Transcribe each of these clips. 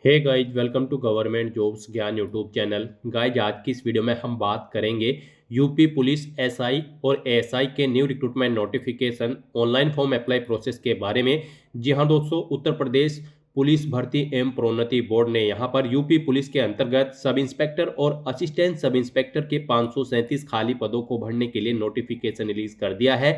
Hey guys, welcome to government jobs Gyan YouTube channel. Guys, आज की इस वीडियो में हम बात करेंगे यूपी पुलिस एसआई और एएसआई के new recruitment notification online form apply process के बारे में। जी हाँ दोस्तों, उत्तर प्रदेश पुलिस भर्ती एवं प्रोन्नति बोर्ड ने यहाँ पर यूपी पुलिस के अंतर्गत सब इंस्पेक्टर और असिस्टेंट सब इंस्पेक्टर के 537 खाली पदों को भरने के लिए नोटिफिकेशन रिलीज कर दिया है।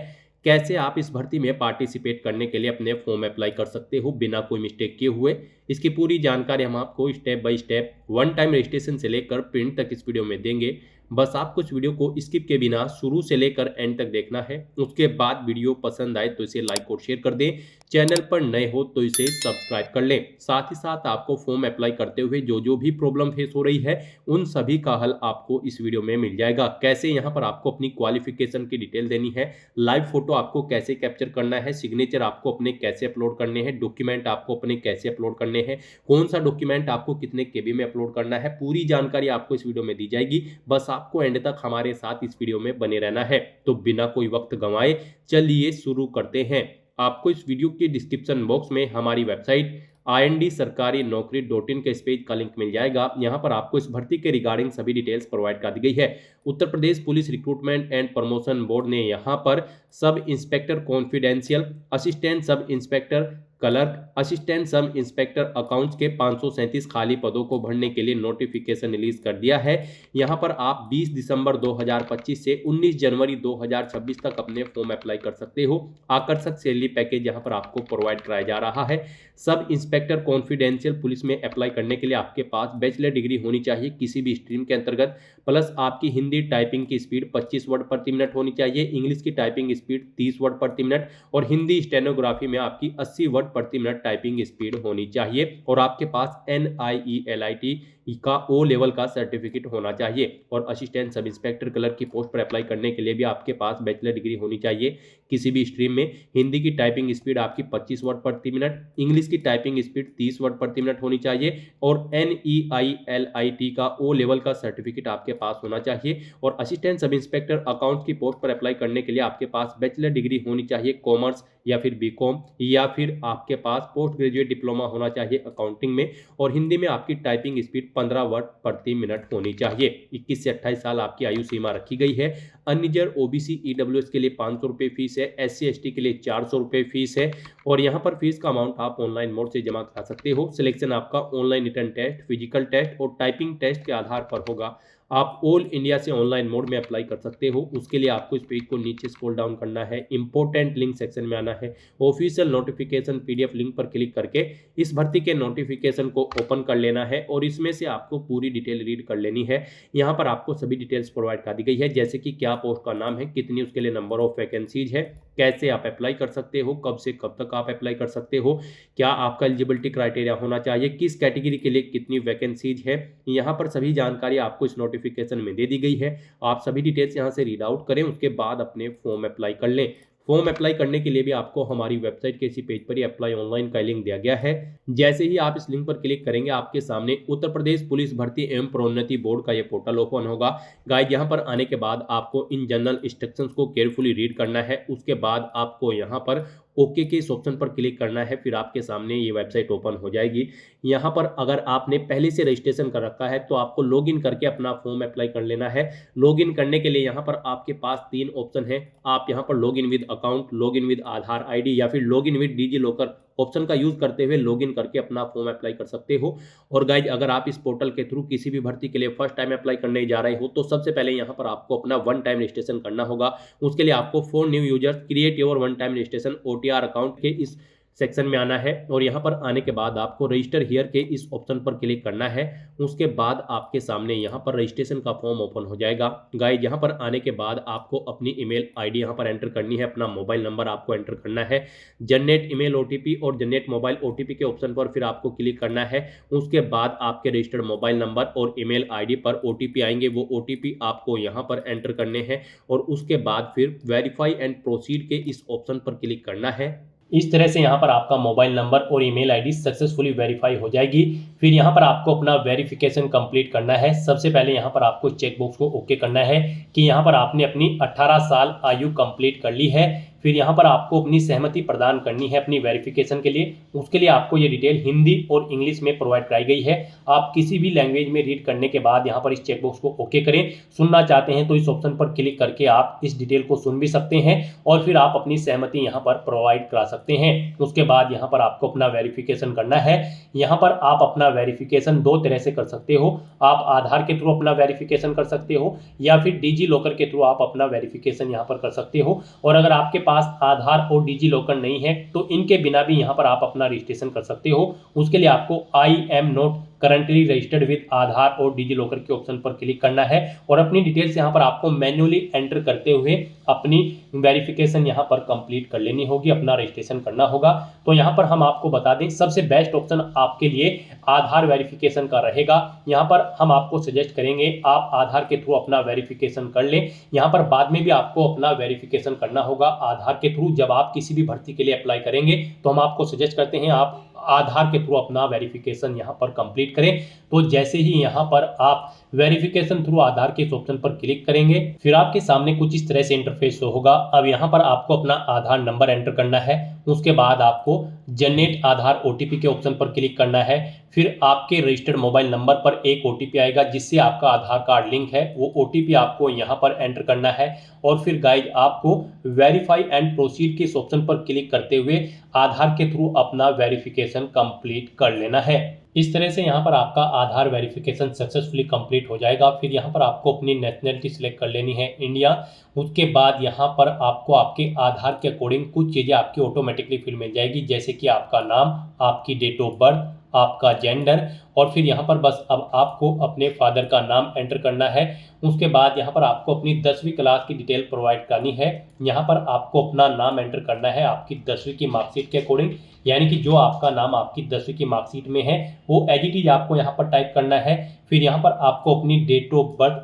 कैसे आप इस भर्ती में पार्टिसिपेट करने के लिए अपने फॉर्म अप्लाई कर सकते हो बिना कोई मिस्टेक किए हुए, इसकी पूरी जानकारी हम आपको step by step one time registration से लेकर प्रिंट तक इस वीडियो में देंगे। बस आपको इस वीडियो को स्किप के बिना शुरू से लेकर एंड तक देखना है। उसके बाद वीडियो पसंद आए तो इसे लाइक और शेयर कर दें। चैनल पर नए हो तो इसे सब्सक्राइब कर लें। साथ ही साथ आपको फॉर्म अप्लाई करते हुए जो जो भी प्रॉब्लम फेस हो रही है उन सभी का हल आपको इस वीडियो में मिल जाएगा। कैसे यहाँ पर आपको अपनी क्वालिफिकेशन की डिटेल देनी है, लाइव फोटो आपको कैसे कैप्चर करना है, सिग्नेचर आपको अपने कैसे अपलोड करने हैं, डॉक्यूमेंट आपको अपने कैसे अपलोड करने हैं, कौन सा डॉक्यूमेंट आपको कितने केबी में अपलोड करना है, पूरी जानकारी आपको इस वीडियो में दी जाएगी। बस आपको एंड तक हमारे साथ इस वीडियो में बने रहना है। तो बिना कोई वक्त गंवाए चलिए शुरू करते हैं। आपको इस वीडियो के डिस्क्रिप्शन बॉक्स में हमारी वेबसाइट IND-sarkari-naukri.in के इस पेज का लिंक मिल जाएगा। यहाँ पर आपको इस भर्ती के रिगार्डिंग सभी डिटेल्स प्रोवाइड कर दी गई है। Uttar Pradesh police recruitment and promotion board ने यहाँ पर sub inspector confidential, assistant sub inspector clerk, assistant sub inspector accounts के 537 खाली पदों को भरने के लिए नोटिफिकेशन रिलीज कर दिया है। यहाँ पर आप 20 दिसंबर 2025 से 19 जनवरी 2026 तक अपने फॉर्म अप्लाई कर सकते हो। आकर्षक सैलरी पैकेज यहाँ पर आपको प्रोवाइड कराया जा रहा है। सब इंस्पेक्टर कॉन्फिडेंशियल पुलिस में अप्लाई करने के लिए आपके पास बैचलर डिग्री होनी चाहिए किसी भी स्ट्रीम के अंतर्गत, प्लस आपकी हिंदी टाइपिंग की स्पीड 25 वर्ड प्रति मिनट होनी चाहिए, इंग्लिश की टाइपिंग स्पीड 30 वर्ड प्रति मिनट और हिंदी स्टेनोग्राफी में आपकी 80 वर्ड प्रति मिनट टाइपिंग स्पीड होनी चाहिए। और आपके पास NIELIT का O लेवल का सर्टिफिकेट होना चाहिए। और असिस्टेंट सब इंस्पेक्टर क्लर्क की पोस्ट पर अप्लाई करने के लिए भी आपके पास बैचलर डिग्री होनी चाहिए किसी भी स्ट्रीम में। हिंदी की टाइपिंग स्पीड आपकी 25 वर्ड प्रति मिनट, इंग्लिश की टाइपिंग स्पीड 30 वर्ड प्रति मिनट होनी चाहिए और NEILIT का O लेवल का सर्टिफिकेट आपके पास होना चाहिए। और असिस्टेंट सब इंस्पेक्टर अकाउंट की पोस्ट पर अप्लाई करने के लिए आपके पास बैचलर डिग्री होनी चाहिए कॉमर्स या फिर BCom, या फिर आपके पास पोस्ट ग्रेजुएट डिप्लोमा होना चाहिए अकाउंटिंग में। और हिंदी में आपकी टाइपिंग स्पीड 15 वर्ड प्रति मिनट होनी चाहिए। 21 से 28 साल आपकी आयु सीमा रखी गई है। अनरिजर्व OBC EWS के लिए 500 रुपये फीस है, SC ST के लिए 400 रुपये फीस है। और यहाँ पर फीस का अमाउंट आप ऑनलाइन मोड से जमा करा सकते हो। सिलेक्शन आपका online written test, physical test और टाइपिंग टेस्ट के आधार पर होगा। आप ऑल इंडिया से ऑनलाइन मोड में अप्लाई कर सकते हो। उसके लिए आपको इस पेज को नीचे स्क्रॉल डाउन करना है, इंपॉर्टेंट लिंक सेक्शन में आना है, ऑफिशियल नोटिफिकेशन PDF लिंक पर क्लिक करके इस भर्ती के नोटिफिकेशन को ओपन कर लेना है और इसमें से आपको पूरी डिटेल रीड कर लेनी है। यहाँ पर आपको सभी डिटेल्स प्रोवाइड कर दी गई है, जैसे कि क्या पोस्ट का नाम है, कितनी उसके लिए नंबर ऑफ वैकेंसीज है, कैसे आप अप्लाई कर सकते हो, कब से कब तक आप अप्लाई कर सकते हो, क्या आपका एलिजिबिलिटी क्राइटेरिया होना चाहिए, किस कैटेगरी के लिए कितनी वैकेंसीज है। यहाँ पर सभी जानकारी आपको इस नोटिफिकेशन में दे दी गई है। आप सभी डिटेल्स यहाँ से रीड आउट करें, उसके बाद अपने फॉर्म अप्लाई कर लें। फॉर्म अप्लाई करने के लिए भी आपको हमारी वेबसाइट के इसी पेज पर ही अप्लाई ऑनलाइन का लिंक दिया गया है। जैसे ही आप इस लिंक पर क्लिक करेंगे आपके सामने उत्तर प्रदेश पुलिस भर्ती एवं प्रोन्नति बोर्ड का ये पोर्टल ओपन होगा। गाइड, यहाँ पर आने के बाद आपको इन जनरल इंस्ट्रक्शंस को केयरफुली रीड करना है। उसके बाद आपको यहाँ पर ओके के इस ऑप्शन पर क्लिक करना है, फिर आपके सामने ये वेबसाइट ओपन हो जाएगी। यहाँ पर अगर आपने पहले से रजिस्ट्रेशन कर रखा है तो आपको लॉगिन करके अपना फॉर्म अप्लाई कर लेना है। लॉगिन करने के लिए यहाँ पर आपके पास 3 ऑप्शन है। आप यहाँ पर login with account, login with Aadhaar ID या फिर login with DigiLocker option का यूज करते हुए लॉगिन करके अपना फॉर्म अप्लाई कर सकते हो। और गाइज, अगर आप इस पोर्टल के थ्रू किसी भी भर्ती के लिए फर्स्ट टाइम अप्लाई करने जा रहे हो तो सबसे पहले यहाँ पर आपको अपना वन टाइम रजिस्ट्रेशन करना होगा। उसके लिए आपको for new users create your one time registration OTR account के इस सेक्शन में आना है। और यहाँ पर आने के बाद आपको रजिस्टर हियर के इस ऑप्शन पर क्लिक करना है। उसके बाद आपके सामने यहाँ पर रजिस्ट्रेशन का फॉर्म ओपन हो जाएगा। गाइज, यहाँ पर आने के बाद आपको अपनी ईमेल ID यहाँ पर एंटर करनी है, अपना मोबाइल नंबर आपको एंटर करना है, जनरेट ईमेल OTP और जनरेट मोबाइल OTP के ऑप्शन पर फिर आपको क्लिक करना है। उसके बाद आपके रजिस्टर्ड मोबाइल नंबर और ईमेल ID पर OTP आएंगे, वो OTP आपको यहाँ पर एंटर करने हैं। और उसके बाद फिर वेरीफाई एंड प्रोसीड के इस ऑप्शन पर क्लिक करना है। इस तरह से यहाँ पर आपका मोबाइल नंबर और ईमेल ID सक्सेसफुली वेरीफाई हो जाएगी। फिर यहाँ पर आपको अपना वेरिफिकेशन कंप्लीट करना है। सबसे पहले यहाँ पर आपको चेक बॉक्स को ओके करना है कि यहाँ पर आपने अपनी 18 साल आयु कंप्लीट कर ली है। फिर यहाँ पर आपको अपनी सहमति प्रदान करनी है अपनी वेरिफिकेशन के लिए। उसके लिए आपको ये डिटेल हिंदी और इंग्लिश में प्रोवाइड कराई गई है। आप किसी भी लैंग्वेज में रीड करने के बाद यहाँ पर इस चेकबॉक्स को ओके करें। सुनना चाहते हैं तो इस ऑप्शन पर क्लिक करके आप इस डिटेल को सुन भी सकते हैं और फिर आप अपनी सहमति यहाँ पर प्रोवाइड करा सकते हैं। उसके बाद यहाँ पर आपको अपना वेरिफिकेशन करना है। यहाँ पर आप अपना वेरिफिकेशन दो तरह से कर सकते हो। आप आधार के थ्रू अपना वेरिफिकेशन कर सकते हो या फिर डिजी लॉकर के थ्रू आप अपना वेरिफिकेशन यहाँ पर कर सकते हो। और अगर आपके पास आधार और डिजी लॉकर नहीं है तो इनके बिना भी यहाँ पर आप अपना रजिस्ट्रेशन कर सकते हो। उसके लिए आपको I am not currently registered with Aadhaar और डिजी लॉकर के ऑप्शन पर क्लिक करना है और अपनी डिटेल्स यहाँ पर आपको मैन्युअली एंटर करते हुए अपनी वेरिफिकेशन यहाँ पर कंप्लीट कर लेनी होगी, अपना रजिस्ट्रेशन करना होगा। तो यहाँ पर हम आपको बता दें सबसे बेस्ट ऑप्शन आपके लिए आधार वेरिफिकेशन का रहेगा। यहाँ पर हम आपको सजेस्ट करेंगे आप आधार के थ्रू अपना वेरिफिकेशन कर लें। यहाँ पर बाद में भी आपको अपना वेरिफिकेशन करना होगा आधार के थ्रू। जब आप किसी भी भर्ती के लिए अप्लाई करेंगे तो हम आपको सजेस्ट करते हैं आप आधार के थ्रू अपना वेरिफिकेशन यहाँ पर कंप्लीट करें। तो जैसे ही यहाँ पर आप वेरिफिकेशन थ्रू आधार के इस ऑप्शन पर क्लिक करेंगे फिर आपके सामने कुछ इस तरह से इंटरफेस होगा। अब यहाँ पर आपको अपना आधार नंबर एंटर करना है। उसके बाद आपको जनरेट आधार ओटीपी के ऑप्शन पर क्लिक करना है। फिर आपके रजिस्टर्ड मोबाइल नंबर पर एक ओटीपी आएगा जिससे आपका आधार कार्ड लिंक है। वो ओटीपी आपको यहाँ पर एंटर करना है और फिर गाइज आपको वेरीफाई एंड प्रोसीड के इस ऑप्शन पर क्लिक करते हुए आधार के थ्रू अपना वेरिफिकेशन कंप्लीट कर लेना है। इस तरह से यहाँ पर आपका आधार वेरिफिकेशन सक्सेसफुली कंप्लीट हो जाएगा। फिर यहाँ पर आपको अपनी नेशनलिटी सिलेक्ट कर लेनी है इंडिया। उसके बाद यहाँ पर आपको आपके आधार के अकॉर्डिंग कुछ चीज़ें आपकी ऑटोमेटिकली फिल मिल जाएगी जैसे कि आपका नाम, आपकी डेट ऑफ बर्थ, आपका जेंडर और फिर यहाँ पर बस अब आपको अपने फादर का नाम एंटर करना है। उसके बाद यहाँ पर आपको अपनी 10वीं क्लास की डिटेल प्रोवाइड करनी है। यहाँ पर आपको अपना नाम एंटर करना है आपकी 10वीं की मार्कशीट के अकॉर्डिंग, यानी कि जो आपका नाम आपकी 10वीं की मार्कशीट में है वो एज इट इज आपको यहाँ पर टाइप करना है। फिर यहाँ पर आपको अपनी डेट ऑफ बर्थ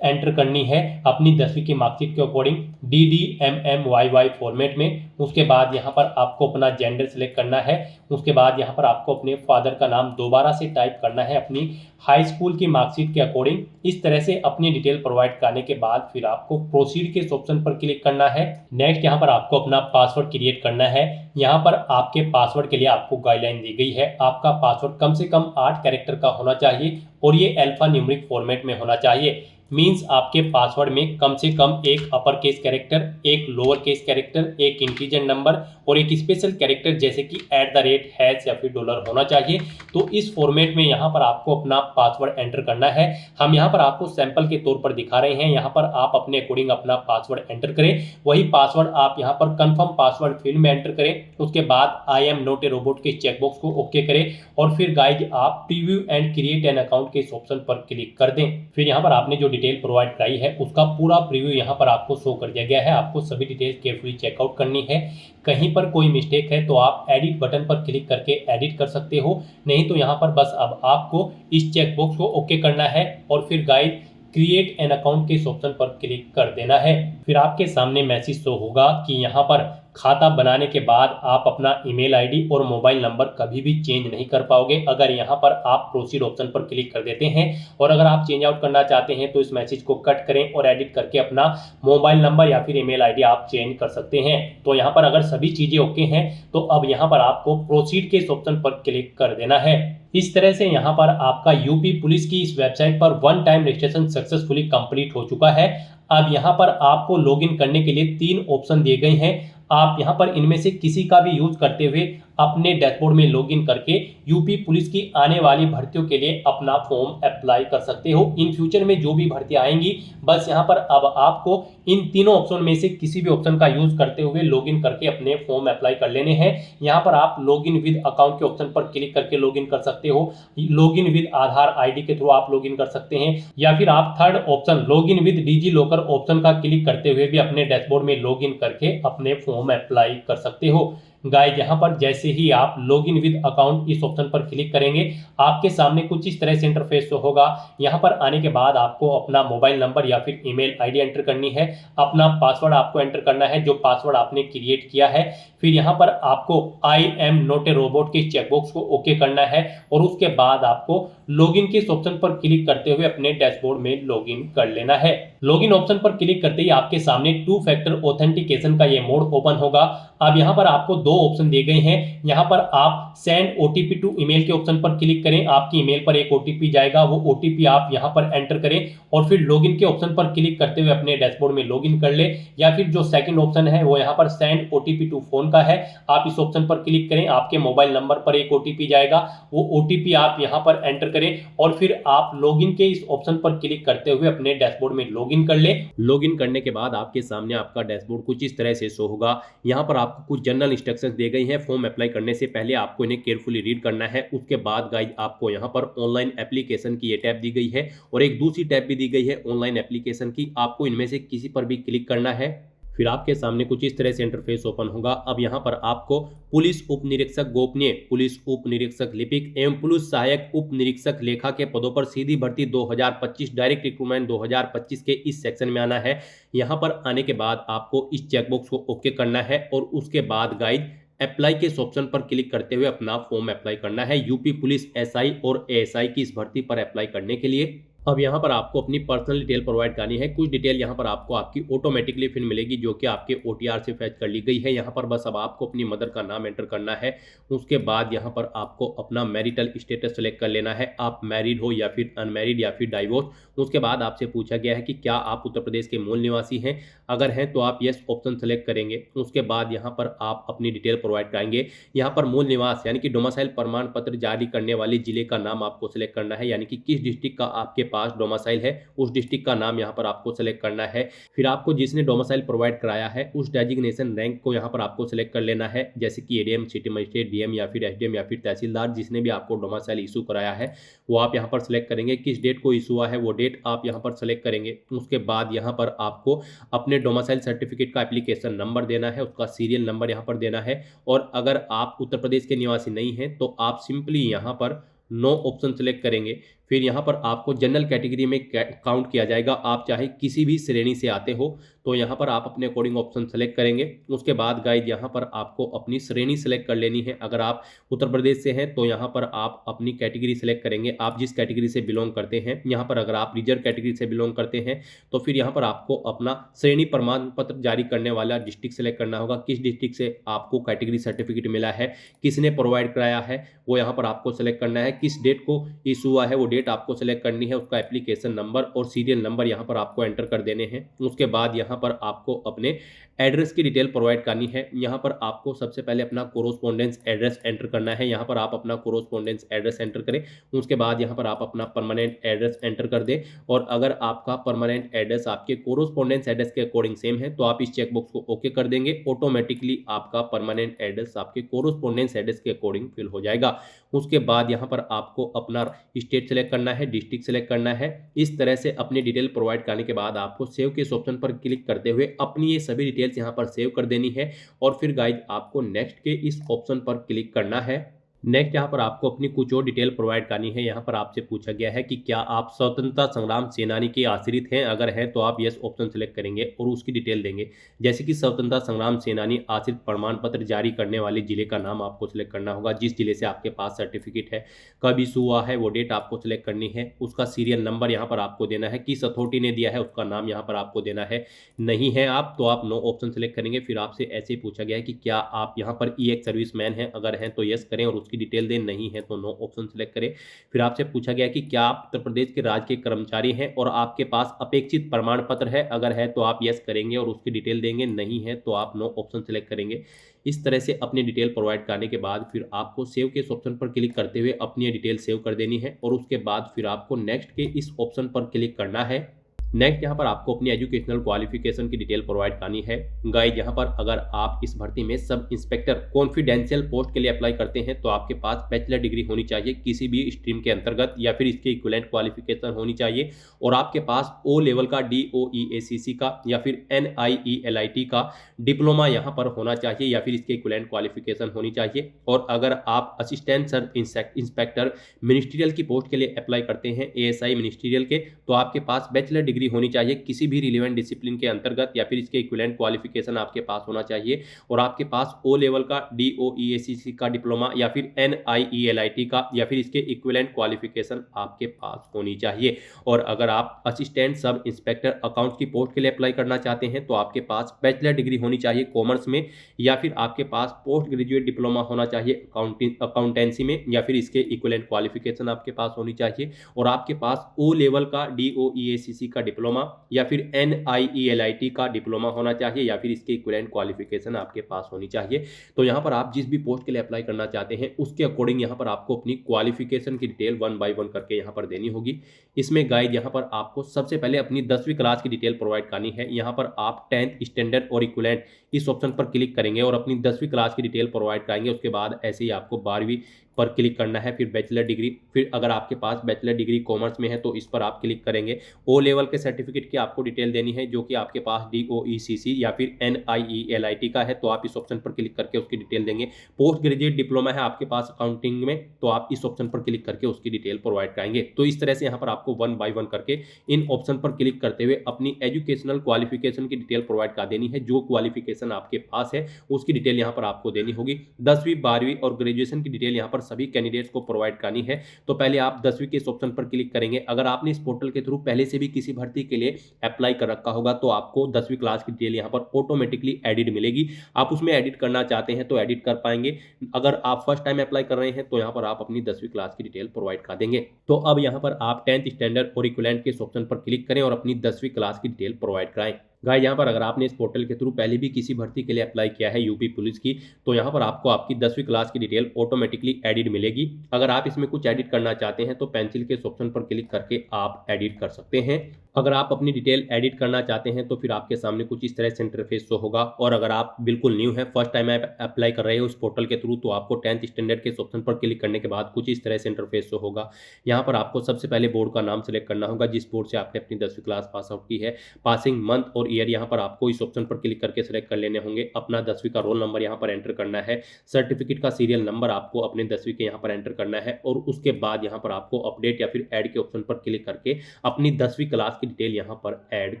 एंटर करनी है अपनी 10वीं की मार्कशीट के अकॉर्डिंग DDMMYY फॉर्मेट में। उसके बाद यहाँ पर आपको अपना जेंडर सिलेक्ट करना है। उसके बाद यहाँ पर आपको अपने फादर का नाम दोबारा से टाइप करना है अपनी हाई स्कूल की मार्कशीट के अकॉर्डिंग। इस तरह से अपनी डिटेल प्रोवाइड करने के बाद फिर आपको प्रोसीड के ऑप्शन पर क्लिक करना है। नेक्स्ट यहाँ पर आपको अपना पासवर्ड क्रिएट करना है। यहाँ पर आपके पासवर्ड के लिए आपको गाइडलाइन दी गई है। आपका पासवर्ड कम से कम 8 कैरेक्टर का होना चाहिए और ये अल्फा न्यूमेरिक फॉर्मेट में होना चाहिए। मीन्स आपके पासवर्ड में कम से कम एक अपर केस कैरेक्टर, एक लोअर केस कैरेक्टर, एक इंटीजर नंबर और एक स्पेशल कैरेक्टर जैसे कि @ या फिर डॉलर होना चाहिए। तो इस फॉर्मेट में यहाँ पर आपको अपना पासवर्ड एंटर करना है। हम यहाँ पर आपको सैंपल के तौर पर दिखा रहे हैं। यहाँ पर आप अपने अकॉर्डिंग अपना पासवर्ड एंटर करें। वही पासवर्ड आप यहाँ पर कंफर्म पासवर्ड फील्ड में एंटर करें। उसके बाद आई एम नॉट ए रोबोट के चेकबॉक्स को ओके करें और फिर गाइज आप preview and create an account के इस ऑप्शन पर क्लिक कर दें। फिर यहाँ पर आपने जो डिटेल प्रोवाइड कराई है उसका पूरा प्रीव्यू यहाँ पर आपको शो कर दिया गया है। आपको सभी डिटेल्स केयरफुली चेकआउट करनी है। कहीं पर कोई मिस्टेक है तो आप एडिट बटन पर क्लिक करके एडिट कर सकते हो, नहीं तो यहाँ पर बस अब आपको इस चेकबॉक्स को ओके करना है और फिर गाइड क्रिएट एन अकाउंट के इस ऑप्शन पर क्लिक कर देना है। फिर आपके सामने मैसेज शो होगा कि यहाँ पर खाता बनाने के बाद आप अपना ईमेल आईडी और मोबाइल नंबर कभी भी चेंज नहीं कर पाओगे अगर यहाँ पर आप प्रोसीड ऑप्शन पर क्लिक कर देते हैं। और अगर आप चेंज आउट करना चाहते हैं तो इस मैसेज को कट करें और एडिट करके अपना मोबाइल नंबर या फिर ईमेल आईडी आप चेंज कर सकते हैं। तो यहाँ पर अगर सभी चीज़ें ओके हैं तो अब यहाँ पर आपको प्रोसीड के इस ऑप्शन पर क्लिक कर देना है। इस तरह से यहाँ पर आपका यूपी पुलिस की इस वेबसाइट पर 1 टाइम रजिस्ट्रेशन सक्सेसफुली कंप्लीट हो चुका है। अब यहाँ पर आपको लॉगिन करने के लिए 3 ऑप्शन दिए गए हैं। आप यहाँ पर इनमें से किसी का भी यूज करते हुए अपने डैशबोर्ड में लॉगिन करके यूपी पुलिस की आने वाली भर्तियों के लिए अपना फॉर्म अप्लाई कर सकते हो। इन फ्यूचर में जो भी भर्तियां आएंगी बस यहाँ पर अब आपको इन तीनों ऑप्शन में से किसी भी ऑप्शन का यूज करते हुए लॉगिन करके अपने फॉर्म अप्लाई कर लेने हैं। यहाँ पर आप लॉगिन विद अकाउंट के ऑप्शन पर क्लिक करके लॉगिन कर सकते हो। लॉगिन विद आधार आईडी के थ्रू आप लॉगिन कर सकते हैं या फिर आप third option login with DigiLocker option का क्लिक करते हुए भी अपने डैशबोर्ड में लॉगिन करके अपने फॉर्म अप्लाई कर सकते हो। गाइस यहाँ पर जैसे ही आप लॉगिन विद अकाउंट इस ऑप्शन पर क्लिक करेंगे आपके सामने कुछ इस तरह से इंटरफेस होगा। यहाँ पर आने के बाद आपको अपना मोबाइल नंबर या फिर ईमेल आईडी एंटर करनी है। अपना पासवर्ड आपको एंटर करना है जो पासवर्ड आपने क्रिएट किया है। फिर यहाँ पर आपको I am not a robot के चेकबॉक्स को ओके करना है और उसके बाद आपको लॉगिन के इस ऑप्शन पर क्लिक करते हुए अपने डैशबोर्ड में लॉगिन कर लेना है। लॉगिन ऑप्शन पर क्लिक करते ही आपके सामने 2 फैक्टर ऑथेंटिकेशन का ये मोड ओपन होगा। अब यहाँ पर आपको 2 ऑप्शन दिए गए हैं। यहाँ पर आप सेंड ओटीपी टू ईमेल के ऑप्शन पर क्लिक करें, आपकी ईमेल पर एक ओटीपी जाएगा, वो ओटीपी आप यहाँ पर एंटर करें और फिर लॉगिन के ऑप्शन पर क्लिक करते हुए अपने डैशबोर्ड में लॉगिन कर ले। या फिर जो सेकंड ऑप्शन है वो यहाँ पर सेंड ओटीपी टू फोन का है, आप इस ऑप्शन पर क्लिक करें, आपके मोबाइल नंबर पर एक ओटीपी जाएगा, वो ओटीपी आप यहाँ पर एंटर करें और फिर आप लॉगिन के इस ऑप्शन पर क्लिक करते हुए अपने डैशबोर्ड में लॉगिन कर ले। लॉगिन करने के बाद आपके सामने आपका डैशबोर्ड कुछ इस तरह से शो होगा। यहाँ पर आपको कुछ जनरल इंस्ट्रक्शंस दी गई हैं। फॉर्म अप्लाई करने से पहले आपको इन्हें केयरफुली रीड करना है। उसके बाद गाइज आपको यहाँ पर ऑनलाइन एप्लीकेशन की ये टैब दी गई है और एक दूसरी टैब भी दी गई है ऑनलाइन एप्लीकेशन की। आपको इनमें से किसी पर भी क्लिक करना है। फिर आपके सामने कुछ इस तरह से इंटरफेस ओपन होगा। अब यहाँ पर आपको पुलिस उप निरीक्षक गोपनीय, पुलिस उप निरीक्षक लिपिक एवं पुलिस सहायक उप निरीक्षक लेखा के पदों पर सीधी भर्ती 2025 डायरेक्ट रिक्रूटमेंट 2025 के इस सेक्शन में आना है। यहाँ पर आने के बाद आपको इस चेकबॉक्स को ओके करना है और उसके बाद गाइड अप्लाई के इस ऑप्शन पर क्लिक करते हुए अपना फॉर्म अप्लाई करना है यूपी पुलिस एसआई और एएसआई की इस भर्ती पर अप्लाई करने के लिए। अब यहाँ पर आपको अपनी पर्सनल डिटेल प्रोवाइड करनी है। कुछ डिटेल यहाँ पर आपको आपकी ऑटोमेटिकली फिर मिलेगी जो कि आपके ओटीआर से फैच कर ली गई है। यहाँ पर बस अब आपको अपनी मदर का नाम एंटर करना है। उसके बाद यहाँ पर आपको अपना मैरिटल स्टेटस सेलेक्ट कर लेना है, आप मैरिड हो या फिर अनमैरिड या फिर डाइवोर्स। उसके बाद आपसे पूछा गया है कि क्या आप उत्तर प्रदेश के मूल निवासी हैं, अगर हैं तो आप यस ऑप्शन सेलेक्ट करेंगे। उसके बाद यहाँ पर आप अपनी डिटेल प्रोवाइड कराएंगे। यहाँ पर मूल निवास यानी कि डोमिसाइल प्रमाण पत्र जारी करने वाले जिले का नाम आपको सेलेक्ट करना है, यानी कि किस डिस्ट्रिक्ट का आपके पास डोमिसाइल है उस डिस्ट्रिक्ट का नाम यहाँ पर आपको सेलेक्ट करना है। फिर आपको जिसने डोमिसाइल प्रोवाइड कराया है उस डेजिग्नेशन रैंक को यहाँ पर आपको सेलेक्ट कर लेना है, जैसे कि एडीएम, सिटी मजिस्ट्रेट, डीएम या फिर एसडीएम या फिर तहसीलदार, जिसने भी आपको डोमिसाइल इशू कराया है वो आप यहाँ पर सेलेक्ट करेंगे। किस डेट को इशू हुआ है वो डेट आप यहाँ पर सेलेक्ट करेंगे। उसके बाद यहाँ पर आपको अपने डोमिसाइल सर्टिफिकेट का एप्लीकेशन नंबर देना है, उसका सीरियल नंबर यहाँ पर देना है। और अगर आप उत्तर प्रदेश के निवासी नहीं हैं तो आप सिंपली यहाँ पर नो ऑप्शन सेलेक्ट करेंगे। फिर यहाँ पर आपको जनरल कैटेगरी में काउंट किया जाएगा, आप चाहे किसी भी श्रेणी से आते हो तो यहाँ पर आप अपने अकॉर्डिंग ऑप्शन सेलेक्ट करेंगे। उसके बाद गाइड यहाँ पर आपको अपनी श्रेणी सेलेक्ट कर लेनी है। अगर आप उत्तर प्रदेश से हैं तो यहाँ पर आप अपनी कैटेगरी सेलेक्ट करेंगे, आप जिस कैटेगरी से बिलोंग करते हैं। यहाँ पर अगर आप रिजर्व कैटेगरी से बिलोंग करते हैं तो फिर यहाँ पर आपको अपना श्रेणी प्रमाण पत्र जारी करने वाला डिस्ट्रिक्ट सेलेक्ट करना होगा, किस डिस्ट्रिक्ट से आपको कैटेगरी सर्टिफिकेट मिला है, किसने प्रोवाइड कराया है वो यहाँ पर आपको सेलेक्ट करना है, किस डेट को इशू हुआ है वो डेट आपको सेलेक्ट करनी है, उसका एप्लीकेशन नंबर और सीरियल नंबर यहाँ पर आपको एंटर कर देने हैं। उसके बाद यहाँ पर आपको अपने एड्रेस की डिटेल प्रोवाइड करनी है। यहाँ पर आपको सबसे पहले अपना कोरोस्पोंडेंस एड्रेस एंटर करना है, यहाँ पर आप अपना कोरोस्पोंडेंस एड्रेस एंटर करें। उसके बाद यहाँ पर आप अपना परमानेंट एड्रेस एंटर कर दें और अगर आपका परमानेंट एड्रेस आपके कोरोस्पोंडेंस एड्रेस के अकॉर्डिंग सेम है तो आप इस चेकबॉक्स को ओके कर देंगे, ऑटोमेटिकली आपका परमानेंट एड्रेस आपके कोरोस्पोंडेंस एड्रेस के अकॉर्डिंग फिल हो जाएगा। उसके बाद यहाँ पर आपको अपना स्टेट सेलेक्ट करना है, डिस्ट्रिक्ट सेलेक्ट करना है। इस तरह से अपनी डिटेल प्रोवाइड करने के बाद आपको सेव के इस ऑप्शन पर क्लिक करते हुए अपनी ये सभी डिटेल्स यहाँ पर सेव कर देनी है और फिर गाइड आपको नेक्स्ट के इस ऑप्शन पर क्लिक करना है। नेक्स्ट यहाँ पर आपको अपनी कुछ और डिटेल प्रोवाइड करनी है। यहाँ पर आपसे पूछा गया है कि क्या आप स्वतंत्रता संग्राम सेनानी के आश्रित हैं, अगर हैं तो आप यस ऑप्शन सेलेक्ट करेंगे और उसकी डिटेल देंगे, जैसे कि स्वतंत्रता संग्राम सेनानी आश्रित प्रमाण पत्र जारी करने वाले जिले का नाम आपको सिलेक्ट करना होगा, जिस जिले से आपके पास सर्टिफिकेट है, कब इशू हुआ है वो डेट आपको सिलेक्ट करनी है, उसका सीरियल नंबर यहाँ पर आपको देना है, किस अथॉरिटी ने दिया है उसका नाम यहाँ पर आपको देना है। नहीं है आप तो आप नो ऑप्शन सेलेक्ट करेंगे। फिर आपसे ऐसे पूछा गया है कि क्या आप यहाँ पर ई एक्स सर्विस मैन हैं, अगर हैं तो यस करें और की डिटेल दें, नहीं है तो नो ऑप्शन सेलेक्ट करें। फिर आपसे पूछा गया कि क्या आप उत्तर प्रदेश के राज्य के कर्मचारी हैं और आपके पास अपेक्षित प्रमाण पत्र है, अगर है तो आप यस करेंगे और उसकी डिटेल देंगे, नहीं है तो आप नो ऑप्शन सेलेक्ट करेंगे। इस तरह से अपनी डिटेल प्रोवाइड करने के बाद फिर आपको सेव के इस ऑप्शन पर क्लिक करते हुए अपनी डिटेल सेव कर देनी है और उसके बाद फिर आपको नेक्स्ट के इस ऑप्शन पर क्लिक करना है। नेक्स्ट यहाँ पर आपको अपनी एजुकेशनल क्वालिफिकेशन की डिटेल प्रोवाइड करनी है। गाइस यहाँ पर अगर आप इस भर्ती में सब इंस्पेक्टर कॉन्फिडेंशियल पोस्ट के लिए अप्लाई करते हैं तो आपके पास बैचलर डिग्री होनी चाहिए किसी भी स्ट्रीम के अंतर्गत या फिर इसके इक्विवेलेंट क्वालिफिकेशन होनी चाहिए और आपके पास ओ लेवल का DOEACC का या फिर NIELIT का डिप्लोमा यहाँ पर होना चाहिए या फिर इसके इक्विवेलेंट क्वालिफिकेशन होनी चाहिए। और अगर आप असिस्टेंट सब इंस्पेक्टर मिनिस्ट्रियल की पोस्ट के लिए अप्लाई करते हैं ASI मिनिस्ट्रियल के, तो आपके पास बैचलर डिग्री डिग्री होनी चाहिए किसी भी रिलेवेंट डिसिप्लिन के अंतर्गत या फिर इसके इक्विवेलेंट क्वालिफिकेशन आपके पास होना चाहिए और आपके पास ओ लेवल का DOEACC का डिप्लोमा या फिर NIELIT का या फिर इसके इक्विवेलेंट क्वालिफिकेशन आपके पास होनी चाहिए। और अगर आप असिस्टेंट सब इंस्पेक्टर अकाउंट्स की पोस्ट के लिए अप्लाई करना चाहते हैं तो आपके पास बैचलर डिग्री होनी चाहिए कॉमर्स में या फिर आपके पास पोस्ट ग्रेजुएट डिप्लोमा होना चाहिए अकाउंटेंसी में या फिर इसके इक्विवेलेंट क्वालिफिकेशन आपके पास होनी चाहिए और आपके पास ओ लेवल का DOEACC का डिप्लोमा या फिर NIELIT का डिप्लोमा होना चाहिए या फिर इसके इक्विवेलेंट क्वालिफिकेशन आपके पास होनी चाहिए। तो यहाँ पर आप जिस भी पोस्ट के लिए अप्लाई करना चाहते हैं उसके अकॉर्डिंग यहाँ पर आपको अपनी क्वालिफिकेशन की डिटेल 1 बाय 1 करके यहाँ पर देनी होगी। इसमें गाइड यहाँ पर आपको सबसे पहले अपनी 10वीं क्लास की डिटेल प्रोवाइड करनी है। यहाँ पर आप 10th स्टैंडर्ड और इक्विवेलेंट इस ऑप्शन पर क्लिक करेंगे और अपनी 10वीं क्लास की डिटेल प्रोवाइड कराएंगे। उसके बाद ऐसे ही आपको 12वीं पर क्लिक करना है, फिर बैचलर डिग्री, फिर अगर आपके पास बैचलर डिग्री कॉमर्स में है तो इस पर आप क्लिक करेंगे। ओ लेवल के सर्टिफिकेट की आपको डिटेल देनी है जो कि आपके पास DOECC या फिर NIELIT का है तो आप इस ऑप्शन पर क्लिक करके उसकी डिटेल देंगे। पोस्ट ग्रेजुएट डिप्लोमा है आपके पास अकाउंटिंग में तो आप इस ऑप्शन पर क्लिक करके उसकी डिटेल प्रोवाइड कराएंगे। तो इस तरह से यहाँ पर आपको 1 बाय 1 करके इन ऑप्शन पर क्लिक करते हुए अपनी एजुकेशनल क्वालिफिकेशन की डिटेल प्रोवाइड कर देनी है। जो क्वालिफिकेशन आपके पास है उसकी डिटेल यहाँ पर आपको देनी होगी। 10वीं 12वीं और ग्रेजुएशन की डिटेल यहाँ पर सभी कैंडिडेट्स को प्रोवाइड करनी है। तो पहले आप 10वीं के इस ऑप्शन पर क्लिक करेंगे। अगर आपने इस पोर्टल के थ्रू पहले से भी किसी भर्ती के लिए अप्लाई कर रखा होगा तो आपको 10वीं क्लास की डिटेल यहाँ पर ऑटोमेटिकली एडिट मिलेगी। आप उसमें एडिट करना चाहते हैं तो एडिट कर पाएंगे। अगर आप फर्स्ट टाइम अप्लाई कर रहे हैं तो यहाँ पर आप अपनी 10वीं क्लास की डिटेल प्रोवाइड कर देंगे। तो अब यहाँ पर आप 10th स्टैंडर्ड और इक्विवेलेंट के इस ऑप्शन पर क्लिक करें और अपनी 10वीं क्लास की डिटेल प्रोवाइड कराएं। गाइस यहाँ पर अगर आपने इस पोर्टल के थ्रू पहले भी किसी भर्ती के लिए अप्लाई किया है यूपी पुलिस की तो यहाँ पर आपको आपकी 10वीं क्लास की डिटेल ऑटोमेटिकली एडिट मिलेगी। अगर आप इसमें कुछ एडिट करना चाहते हैं तो पेंसिल के इस ऑप्शन पर क्लिक करके आप एडिट कर सकते हैं। अगर आप अपनी डिटेल एडिट करना चाहते हैं तो फिर आपके सामने कुछ इस तरह से इंटरफेस शो होगा। और अगर आप बिल्कुल न्यू हैं, फर्स्ट टाइम आप अप्लाई कर रहे हो उस पोर्टल के थ्रू तो आपको 10th स्टैंडर्ड के इस ऑप्शन पर क्लिक करने के बाद कुछ इस तरह से इंटरफेस शो होगा। यहाँ पर आपको सबसे पहले बोर्ड का नाम सेलेक्ट करना होगा जिस बोर्ड से आपने अपनी 10वीं क्लास पास आउट की है। पासिंग मंथ और ईयर यहाँ पर आपको इस ऑप्शन पर क्लिक करके सेलेक्ट कर लेने होंगे। अपना 10वीं का रोल नंबर यहाँ पर एंटर करना है। सर्टिफिकेट का सीरियल नंबर आपको अपने 10वीं के यहाँ पर एंटर करना है और उसके बाद यहाँ पर आपको अपडेट या फिर ऐड के ऑप्शन पर क्लिक करके अपनी 10वीं क्लास की डिटेल यहाँ पर ऐड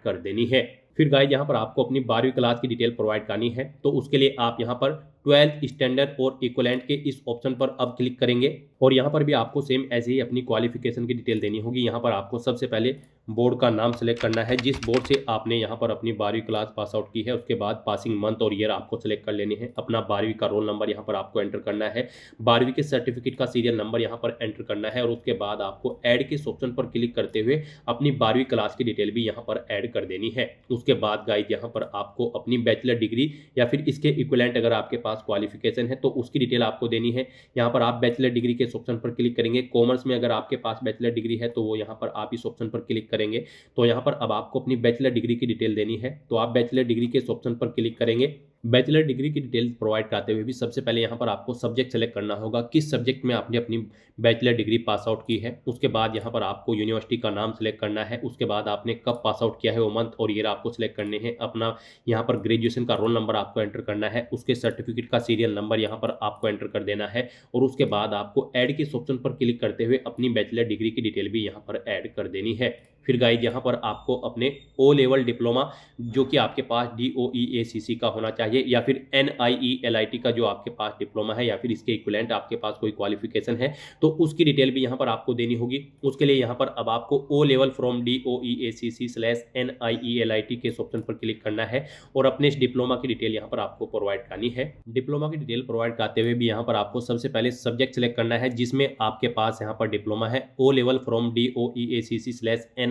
कर देनी है। फिर गाइस यहाँ पर आपको अपनी 12वीं क्लास की डिटेल प्रोवाइड करनी है तो उसके लिए आप यहाँ पर 12th स्टैंडर्ड और इक्विवेलेंट के इस ऑप्शन पर अब क्लिक करेंगे और यहाँ पर भी आपको सेम ऐसे ही अपनी क्वालिफिकेशन की डिटेल देनी होगी। यहाँ पर आपको सबसे पहले बोर्ड का नाम सेलेक्ट करना है जिस बोर्ड से आपने यहाँ पर अपनी 12वीं क्लास पास आउट की है। उसके बाद पासिंग मंथ और ईयर आपको सेलेक्ट कर लेनी है। अपना 12वीं का रोल नंबर यहाँ पर आपको एंटर करना है। 12वीं के सर्टिफिकेट का सीरियल नंबर यहाँ पर एंटर करना है और उसके बाद आपको ऐड के इस ऑप्शन पर क्लिक करते हुए अपनी 12वीं क्लास की डिटेल भी यहाँ पर ऐड कर देनी है। उसके बाद गाइस यहाँ पर आपको अपनी बैचलर डिग्री या फिर इसके इक्विवेलेंट अगर आपके पास क्वालिफिकेशन है तो उसकी डिटेल आपको देनी है। यहाँ पर आप बैचलर डिग्री के इस ऑप्शन पर क्लिक करेंगे। कॉमर्स में अगर आपके पास बैचलर डिग्री है तो वो यहाँ पर आप इस ऑप्शन पर क्लिक करेंगे। तो यहाँ पर अब आपको अपनी बैचलर डिग्री की डिटेल देनी है तो आप बैचलर डिग्री के इस ऑप्शन पर क्लिक करेंगे। बैचलर डिग्री की डिटेल प्रोवाइड कराते हुए भी सबसे पहले यहाँ पर आपको सब्जेक्ट सेलेक्ट करना होगा किस सब्जेक्ट में आपने अपनी बैचलर डिग्री पास आउट की है। उसके बाद यहाँ पर आपको यूनिवर्सिटी का नाम सेलेक्ट करना है। उसके बाद आपने कब पास आउट किया है वो मंथ और ईयर आपको सेलेक्ट करने हैं। अपना यहाँ पर ग्रेजुएशन का रोल नंबर आपको एंटर करना है। उसके सर्टिफिकेट का सीरियल नंबर यहाँ पर आपको एंटर कर देना है और उसके बाद आपको ऐड के इस ऑप्शन पर क्लिक करते हुए अपनी बैचलर डिग्री की डिटेल भी यहाँ पर ऐड कर देनी है। फिर गाइस यहाँ पर आपको अपने ओ लेवल डिप्लोमा जो कि आपके पास DOEACC का होना चाहिए या फिर NIELIT का जो आपके पास डिप्लोमा है या फिर इसके इक्विवेलेंट आपके पास कोई क्वालिफिकेशन है तो उसकी डिटेल भी यहाँ पर आपको देनी होगी। उसके लिए यहाँ पर अब आपको ओ लेवल फ्रॉम DOEACC/NIELIT के इस ऑप्शन पर क्लिक करना है और अपने इस डिप्लोमा की डिटेल यहाँ पर आपको प्रोवाइड करनी है। डिप्लोमा की डिटेल प्रोवाइड करते हुए भी यहाँ पर आपको सबसे पहले सब्जेक्ट सेलेक्ट करना है जिसमें आपके पास यहाँ पर डिप्लोमा है। ओ लेवल फ्रॉम DOEACC/NIELIT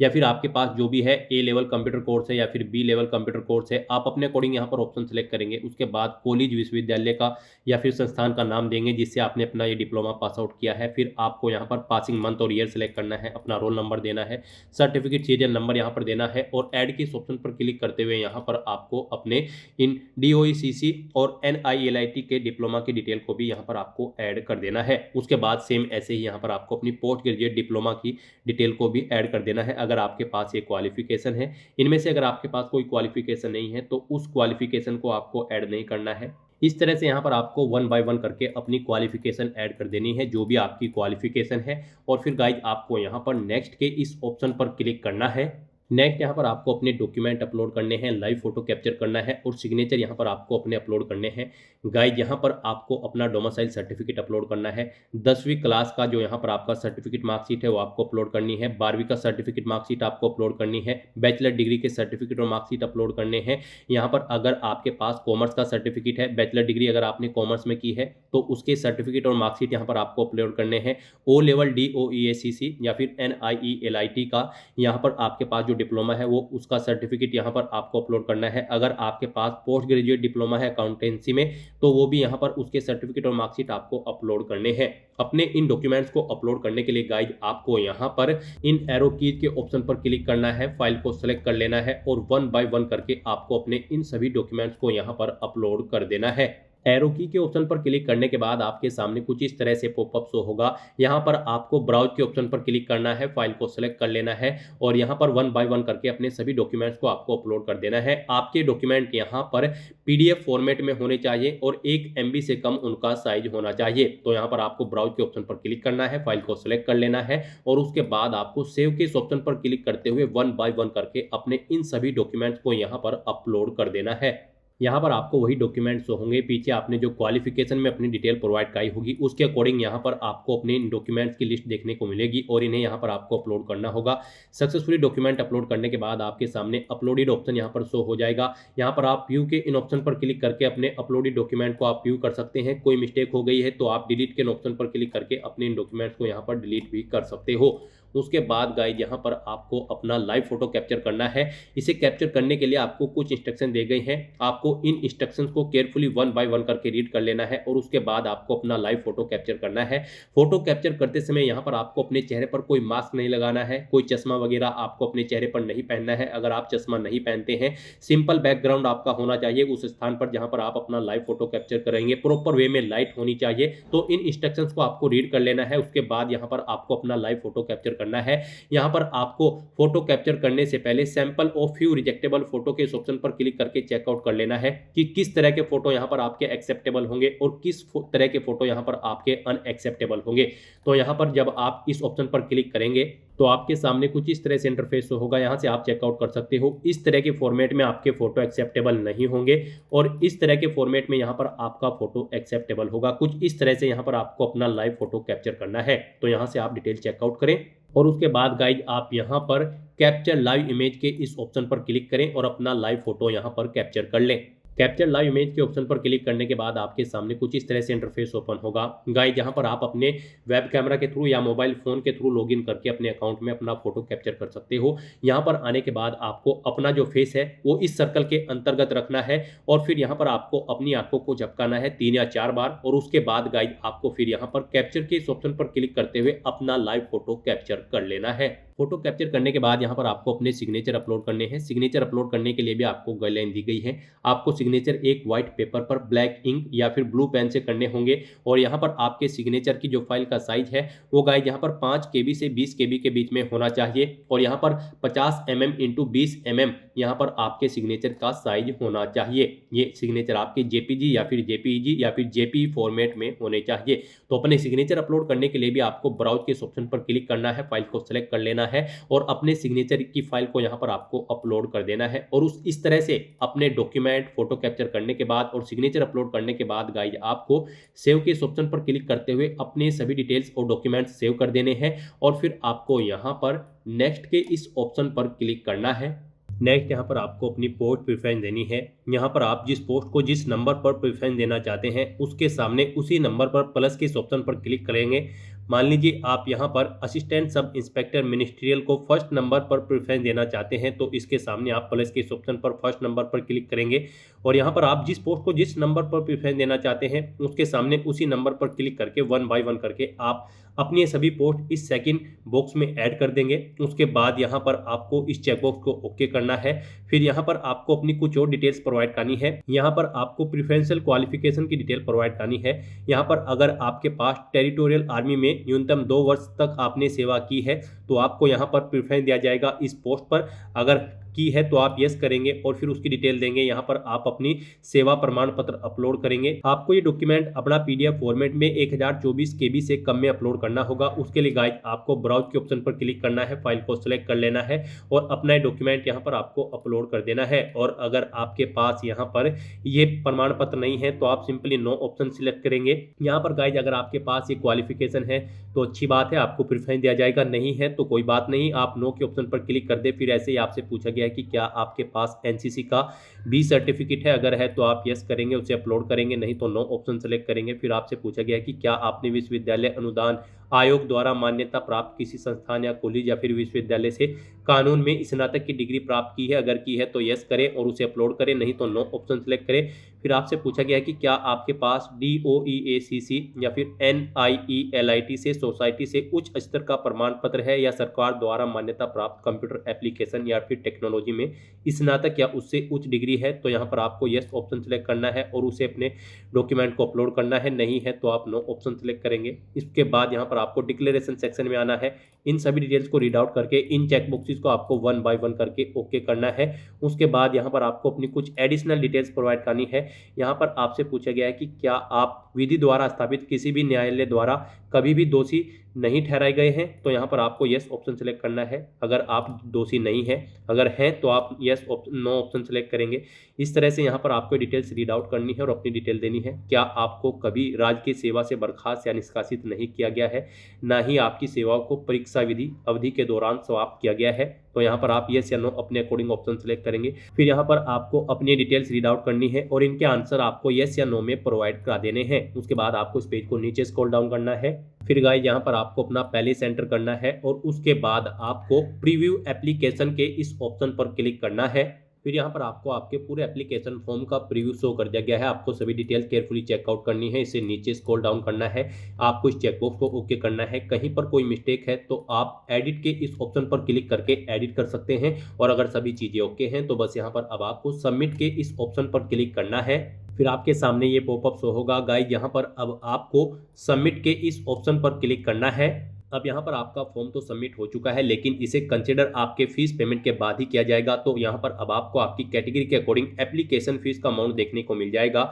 या फिर आपके पास जो भी है ए लेवल कंप्यूटर कोर्स है या फिर बी लेवल कंप्यूटर कोर्स है, आप अपने अकॉर्डिंग यहाँ पर ऑप्शन सेलेक्ट करेंगे। उसके बाद कॉलेज विश्वविद्यालय का या फिर संस्थान का नाम देंगे जिससे आपने अपना ये डिप्लोमा पास आउट किया है। फिर आपको यहाँ पर पासिंग मंथ और ईयर सेलेक्ट करना है। अपना रोल नंबर देना है। सर्टिफिकेट सीरियल नंबर यहाँ पर देना है और ऐड के इस ऑप्शन पर क्लिक करते हुए यहाँ पर आपको अपने इन DOECC और NIELIT के डिप्लोमा की डिटेल को भी यहाँ पर आपको ऐड कर देना है। उसके बाद सेम ऐसे ही यहाँ पर आपको अपनी पोस्ट ग्रेजुएट डिप्लोमा की डिटेल को भी ऐड कर देना है अगर आपके पास ये क्वालिफिकेशन है। इनमें से अगर आपके पास कोई क्वालिफिकेशन नहीं है तो उस क्वालिफिकेशन को आपको ऐड नहीं करना है। इस तरह से यहाँ पर आपको वन बाय वन करके अपनी क्वालिफिकेशन ऐड कर देनी है, जो भी आपकी क्वालिफिकेशन है। और फिर गाइज आपको यहाँ पर नेक्स्ट के इस ऑप्शन पर क्लिक करना है। नेक्स्ट यहाँ पर आपको अपने डॉक्यूमेंट अपलोड करने हैं, लाइव फोटो कैप्चर करना है और सिग्नेचर यहाँ पर आपको अपने अपलोड करने हैं। गाइज यहाँ पर आपको अपना डोमिसाइल सर्टिफिकेट अपलोड करना है। 10वीं क्लास का जो यहाँ पर आपका सर्टिफिकेट मार्कशीट है वो आपको अपलोड करनी है। 12वीं का सर्टिफिकेट मार्कशीट आपको अपलोड करनी है। बैचलर डिग्री के सर्टिफिकेट और मार्कशीट अपलोड करने हैं। यहाँ पर अगर आपके पास कॉमर्स का सर्टिफिकेट है, बैचलर डिग्री अगर आपने कॉमर्स में की है तो उसके सर्टिफिकेट और मार्कशीट यहाँ पर आपको अपलोड करने हैं। ओ लेवल DOEACC या फिर NIELIT का यहाँ पर आपके पास जो डिप्लोमा है वो उसका सर्टिफिकेट यहाँ पर आपको अपलोड करना है। अगर आपके पास पोस्ट ग्रेजुएट डिप्लोमा है अकाउंटेंसी में तो वो भी यहाँ पर उसके सर्टिफिकेट और मार्कशीट आपको अपलोड करने हैं। अपने इन डॉक्यूमेंट्स को अपलोड करने के लिए गाइज आपको यहाँ पर इन एरो कीज के ऑप्शन पर क्लिक करना है, फाइल को सेलेक्ट कर लेना है और वन बाय वन करके आपको अपने इन सभी डॉक्यूमेंट्स को यहाँ पर अपलोड कर देना है। एरो की के ऑप्शन पर क्लिक करने के बाद आपके सामने कुछ इस तरह से पॉपअप शो होगा। यहाँ पर आपको ब्राउज के ऑप्शन पर क्लिक करना है, फाइल को सेलेक्ट कर लेना है और यहाँ पर वन बाय वन करके अपने सभी डॉक्यूमेंट्स को आपको अपलोड कर देना है। आपके डॉक्यूमेंट यहाँ पर PDF फॉर्मेट में होने चाहिए और 1 MB से कम उनका साइज होना चाहिए। तो यहाँ पर आपको ब्राउज के ऑप्शन पर क्लिक करना है, फाइल को सेलेक्ट कर लेना है और उसके बाद आपको सेव के इस ऑप्शन पर क्लिक करते हुए वन बाय वन करके अपने इन सभी डॉक्यूमेंट्स को यहाँ पर अपलोड कर देना है। यहाँ पर आपको वही डॉक्यूमेंट्स होंगे, पीछे आपने जो क्वालिफिकेशन में अपनी डिटेल प्रोवाइड कराई होगी उसके अकॉर्डिंग यहाँ पर आपको अपने इन डॉक्यूमेंट्स की लिस्ट देखने को मिलेगी और इन्हें यहाँ पर आपको अपलोड करना होगा। सक्सेसफुली डॉक्यूमेंट अपलोड करने के बाद आपके सामने अपलोडेड ऑप्शन यहाँ पर शो हो जाएगा। यहाँ पर आप व्यू के इन ऑप्शन पर क्लिक करके अपने अपलोडेड डॉक्यूमेंट को आप व्यू कर सकते हैं। कोई मिस्टेक हो गई है तो आप डिलीट के ऑप्शन पर क्लिक करके अपने इन डॉक्यूमेंट्स को यहाँ पर डिलीट भी कर सकते हो। उसके बाद गाइज यहाँ पर आपको अपना लाइव फोटो कैप्चर करना है। इसे कैप्चर करने के लिए आपको कुछ इंस्ट्रक्शन दे गए हैं। आपको इन इंस्ट्रक्शंस को केयरफुली वन बाय वन करके रीड कर लेना है और उसके बाद आपको अपना लाइव फोटो कैप्चर करना है। फोटो कैप्चर करते समय यहाँ पर आपको अपने चेहरे पर कोई मास्क नहीं लगाना है, कोई चश्मा वगैरह आपको अपने चेहरे पर नहीं पहनना है। अगर आप चश्मा नहीं पहनते हैं, सिंपल बैकग्राउंड आपका होना चाहिए उस स्थान पर जहां पर आप अपना लाइव फोटो कैप्चर करेंगे। प्रॉपर वे में लाइट होनी चाहिए। तो इन इंस्ट्रक्शंस को आपको रीड कर लेना है। उसके बाद यहाँ पर आपको अपना लाइव फोटो कैप्चर करना है। यहाँ पर आपको फोटो कैप्चर करने से पहले सैंपल ऑफ फ्यू रिजेक्टेबल फोटो के इस ऑप्शन पर क्लिक करके चेकआउट कर लेना है कि किस तरह के फोटो यहाँ पर आपके एक्सेप्टेबल होंगे और किस तरह के फोटो यहाँ पर आपके अनएक्सेप्टेबल होंगे। तो यहाँ पर जब आप इस ऑप्शन पर क्लिक करेंगे तो आपके सामने कुछ इस तरह से इंटरफेस होगा। यहाँ से आप चेकआउट कर सकते हो। इस तरह के फॉर्मेट में आपके फोटो एक्सेप्टेबल नहीं होंगे और इस तरह के फॉर्मेट में यहाँ पर आपका फोटो एक्सेप्टेबल होगा। कुछ इस तरह से यहाँ पर आपको अपना लाइव फोटो कैप्चर करना है। तो यहाँ से आप डिटेल चेकआउट करें और उसके बाद गाइज आप यहाँ पर कैप्चर लाइव इमेज के इस ऑप्शन पर क्लिक करें और अपना लाइव फोटो यहाँ पर कैप्चर कर लें। कैप्चर लाइव इमेज के ऑप्शन पर क्लिक करने के बाद आपके सामने कुछ इस तरह से इंटरफेस ओपन होगा। गाइज यहाँ पर आप अपने वेब कैमरा के थ्रू या मोबाइल फोन के थ्रू लॉगिन करके अपने अकाउंट में अपना फोटो कैप्चर कर सकते हो। यहाँ पर आने के बाद आपको अपना जो फेस है वो इस सर्कल के अंतर्गत रखना है और फिर यहाँ पर आपको अपनी आंखों को झपकाना है 3 या 4 बार और उसके बाद गाइज आपको फिर यहाँ पर कैप्चर के इस ऑप्शन पर क्लिक करते हुए अपना लाइव फोटो कैप्चर कर लेना है। फोटो कैप्चर करने के बाद यहाँ पर आपको अपने सिग्नेचर अपलोड करने हैं। सिग्नेचर अपलोड करने के लिए भी आपको गाइडलाइन दी गई है। आपको सिग्नेचर एक व्हाइट पेपर पर ब्लैक इंक या फिर ब्लू पेन से करने होंगे और यहाँ पर आपके सिग्नेचर की जो फाइल का साइज है वो गाइज यहाँ पर 5 KB से 20 KB के बीच में होना चाहिए और यहाँ पर 50 mm × 20 mm यहाँ पर आपके सिग्नेचर का साइज होना चाहिए। ये सिग्नेचर आपके JPG या फिर JPEG या फिर JPE फॉर्मेट में होने चाहिए। तो अपने सिग्नेचर अपलोड करने के लिए भी आपको ब्राउज के इस ऑप्शन पर क्लिक करना है, फाइल को सेलेक्ट कर लेना है और अपने सिग्नेचर की फाइल को यहाँ पर आपको अपलोड कर देना है। और इस तरह से अपने डॉक्यूमेंट फोटो कैप्चर करने के बाद और सिग्नेचर अपलोड करने के बाद गाइज आपको सेव के इस ऑप्शन पर क्लिक करते हुए अपने सभी डिटेल्स और डॉक्यूमेंट्स सेव कर देने हैं और फिर आपको यहाँ पर नेक्स्ट के इस ऑप्शन पर क्लिक करना है। नेक्स्ट यहाँ पर आपको अपनी पोस्ट प्रेफरेंस देनी है। यहाँ पर आप जिस पोस्ट को जिस नंबर पर प्रेफरेंस देना चाहते हैं उसके सामने उसी नंबर पर प्लस के इस ऑप्शन पर क्लिक करेंगे। मान लीजिए आप यहाँ पर असिस्टेंट सब इंस्पेक्टर मिनिस्ट्रियल को फर्स्ट नंबर पर प्रेफरेंस देना चाहते हैं तो इसके सामने आप प्लस के इस ऑप्शन पर फर्स्ट नंबर पर क्लिक करेंगे और यहाँ पर आप जिस पोस्ट को जिस नंबर पर प्रेफरेंस देना चाहते हैं उसके सामने उसी नंबर पर क्लिक करके वन बाय वन करके आप अपनी सभी पोस्ट इस सेकंड बॉक्स में ऐड कर देंगे। उसके बाद यहाँ पर आपको इस चेकबॉक्स को ओके करना है। फिर यहाँ पर आपको अपनी कुछ और डिटेल्स प्रोवाइड करनी है। यहाँ पर आपको प्रेफरेंशियल क्वालिफिकेशन की डिटेल प्रोवाइड करनी है। यहाँ पर अगर आपके पास टेरिटोरियल आर्मी में न्यूनतम 2 वर्ष तक आपने सेवा की है तो आपको यहाँ पर प्रेफरेंस दिया जाएगा इस पोस्ट पर। अगर की है तो आप यस करेंगे और फिर उसकी डिटेल देंगे। यहाँ पर आप अपनी सेवा प्रमाण पत्र अपलोड करेंगे। आपको ये डॉक्यूमेंट अपना पीडीएफ फॉर्मेट में 1024 केबी से कम में अपलोड करना होगा। उसके लिए गाइस आपको ब्राउज के ऑप्शन पर क्लिक करना है, फाइल को सिलेक्ट कर लेना है और अपना डॉक्यूमेंट यहाँ पर आपको अपलोड कर देना है। और अगर आपके पास यहाँ पर ये प्रमाण पत्र नहीं है तो आप सिंपली नो ऑप्शन सिलेक्ट करेंगे। यहाँ पर गाइस अगर आपके पास ये क्वालिफिकेशन है तो अच्छी बात है, आपको प्रेफरेंस दिया जाएगा, नहीं है तो कोई बात नहीं, आप नो के ऑप्शन पर क्लिक कर दे। फिर ऐसे ही आपसे पूछा गया है कि क्या आपके पास एनसीसी का बी सर्टिफिकेट है, अगर है तो आप यस करेंगे, उसे अपलोड करेंगे, नहीं तो नो ऑप्शन सेलेक्ट करेंगे। फिर आपसे पूछा गया है कि क्या आपने विश्वविद्यालय अनुदान आयोग द्वारा मान्यता प्राप्त किसी संस्थान या कॉलेज या फिर विश्वविद्यालय से कानून में स्नातक की डिग्री प्राप्त की है, अगर की है तो यस करें और उसे अपलोड करें, नहीं तो नो ऑप्शन सेलेक्ट करें। फिर आपसे पूछा गया है कि क्या आपके पास DOEACC या फिर NIELIT से सोसाइटी से उच्च स्तर का प्रमाण पत्र है या सरकार द्वारा मान्यता प्राप्त कंप्यूटर एप्लीकेशन या फिर टेक्नोलॉजी में स्नातक या उससे उच्च डिग्री है, तो यहाँ पर आपको यस ऑप्शन सेलेक्ट करना है और उसे अपने डॉक्यूमेंट को अपलोड करना है, नहीं है तो आप नो ऑप्शन सेलेक्ट करेंगे। इसके बाद यहाँ पर आपको डिक्लेरेशन सेक्शन में आना है, इन सभी डिटेल्स को रीड आउट करके इन चेक बॉक्सेस को आपको 1 बाय 1 करके ओके करना है। उसके बाद यहाँ पर आपको अपनी कुछ एडिशनल डिटेल्स प्रोवाइड करनी है। यहाँ पर आपसे पूछा गया है कि क्या आप विधि द्वारा स्थापित किसी भी न्यायालय द्वारा कभी भी दोषी नहीं ठहराए गए हैं, तो यहाँ पर आपको यस ऑप्शन सेलेक्ट करना है अगर आप दोषी नहीं हैं, अगर हैं तो आप यस नो ऑप्शन सेलेक्ट करेंगे। इस तरह से यहाँ पर आपको डिटेल्स रीड आउट करनी है और अपनी डिटेल देनी है। क्या आपको कभी राजकीय सेवा से बर्खास्त या निष्कासित नहीं किया गया है, ना ही आपकी सेवाओं को परीक्षा विधि अवधि के दौरान समाप्त किया गया है, तो यहाँ पर आप यस या नो अपने अकॉर्डिंग ऑप्शन सेलेक्ट करेंगे। फिर यहाँ पर आपको अपनी डिटेल्स रीड आउट करनी है और इनके आंसर आपको यस या नो में प्रोवाइड करा देने हैं। उसके बाद आपको इस पेज को नीचे स्क्रॉल डाउन करना है। फिर गाइस यहाँ पर आपको अपना पहले सेंटर करना है और उसके बाद आपको प्रीव्यू एप्लीकेशन के इस ऑप्शन पर क्लिक करना है। फिर यहाँ पर आपको आपके पूरे एप्लीकेशन फॉर्म का प्रीव्यू शो कर दिया गया है। आपको सभी डिटेल केयरफुली चेकआउट करनी है, इसे नीचे स्क्रॉल डाउन करना है, आपको इस चेकबॉक्स को ओके करना है। कहीं पर कोई मिस्टेक है तो आप एडिट के इस ऑप्शन पर क्लिक करके एडिट कर सकते हैं और अगर सभी चीज़ें ओके हैं तो बस यहाँ पर अब आपको सबमिट के इस ऑप्शन पर क्लिक करना है। फिर आपके सामने ये पॉपअप शो होगा। गाइस यहाँ पर अब आपको सबमिट के इस ऑप्शन पर क्लिक करना है। अब यहाँ पर आपका फॉर्म तो सबमिट हो चुका है लेकिन इसे कंसिडर आपके फीस पेमेंट के बाद ही किया जाएगा, तो यहाँ पर अब आपको आपकी कैटेगरी के अकॉर्डिंग एप्लीकेशन फीस का अमाउंट देखने को मिल जाएगा।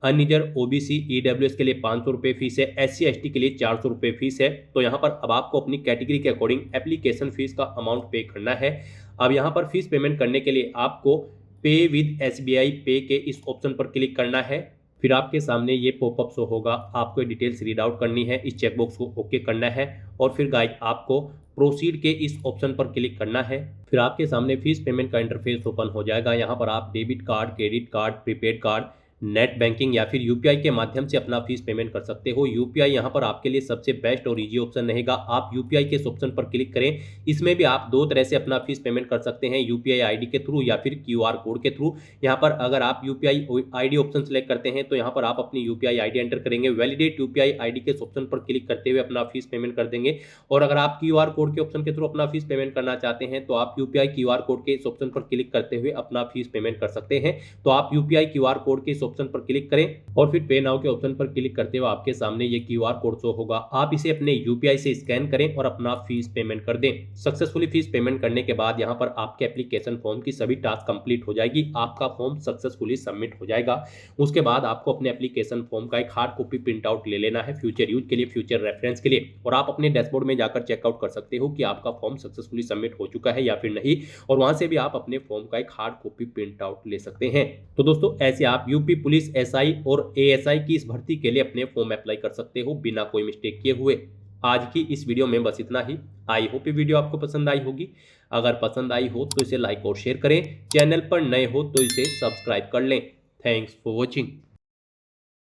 अनरिजर्व OBC EWS के लिए 500 रुपये फीस है, SC ST के लिए 400 रुपये फीस है। तो यहाँ पर अब आपको अपनी कैटेगरी के अकॉर्डिंग एप्लीकेशन फीस का अमाउंट पे करना है। अब यहाँ पर फीस पेमेंट करने के लिए आपको पे विद SBI पे के इस ऑप्शन पर क्लिक करना है। फिर आपके सामने ये पॉपअप शो होगा, आपको डिटेल्स रीड आउट करनी है, इस चेकबॉक्स को ओके करना है और फिर गाइस आपको प्रोसीड के इस ऑप्शन पर क्लिक करना है। फिर आपके सामने फीस पेमेंट का इंटरफेस ओपन हो जाएगा। यहाँ पर आप debit card, credit card, prepaid card, net banking या फिर यूपीआई के माध्यम से अपना फीस पेमेंट कर सकते हो। यूपीआई यहाँ पर आपके लिए सबसे बेस्ट और इजी ऑप्शन रहेगा। आप यूपीआई के इस ऑप्शन पर क्लिक करें। इसमें भी आप दो तरह से अपना फीस पेमेंट कर सकते हैं, यूपीआई आईडी के थ्रू या फिर क्यूआर कोड के थ्रू। यहाँ पर अगर आप यूपीआई आईडी ऑप्शन सेलेक्ट करते हैं तो यहाँ पर आप अपनी यूपीआई आईडी एंटर करेंगे, वैलिडेट यूपीआई आईडी के ऑप्शन पर क्लिक करते हुए अपना फीस पेमेंट कर देंगे। और अगर आप क्यूआर कोड के ऑप्शन के थ्रू अपना फीस पेमेंट करना चाहते हैं तो आप यूपीआई क्यूआर कोड के इस ऑप्शन पर क्लिक करते हुए अपना फीस पेमेंट कर सकते हैं। तो आप यूपीआई क्यूआर कोड के इस ऑप्शन पर क्लिक करें और फिर पे नाउ के ऑप्शन पर क्लिक करते हुए आपके सामने ये क्यूआर कोड शो होगा। आप इसे अपने यूपीआई से स्कैन करें और अपना फीस पेमेंट कर दें। सक्सेसफुली फीस पेमेंट करने के बाद यहाँ पर आपके एप्लीकेशन फॉर्म की सभी टास्क कंप्लीट हो जाएगी, आपका फॉर्म सक्सेसफुली सबमिट हो जाएगा। उसके बाद आपको अपने एप्लीकेशन फॉर्म का एक हार्ड कॉपी प्रिंट आउट ले लेना है फ्यूचर यूज के लिए, फ्यूचर रेफरेंस के लिए, और आप अपने डैशबोर्ड में जाकर चेकआउट कर सकते हो कि आपका फॉर्म सक्सेसफुली सबमिट हो चुका है या फिर नहीं, और वहां से भी आप अपने फॉर्म का एक हार्ड कॉपी प्रिंट आउट ले सकते हैं। तो दोस्तों ऐसे आप यूपी पुलिस SI और ASI की इस भर्ती के लिए अपने फॉर्म अप्लाई कर सकते हो बिना कोई मिस्टेक किए हुए। आज की इस वीडियो में बस इतना ही। आई होप ये वीडियो आपको पसंद आई होगी। अगर पसंद आई हो तो इसे लाइक और शेयर करें, चैनल पर नए हो तो इसे सब्सक्राइब कर लें। Thanks for watching.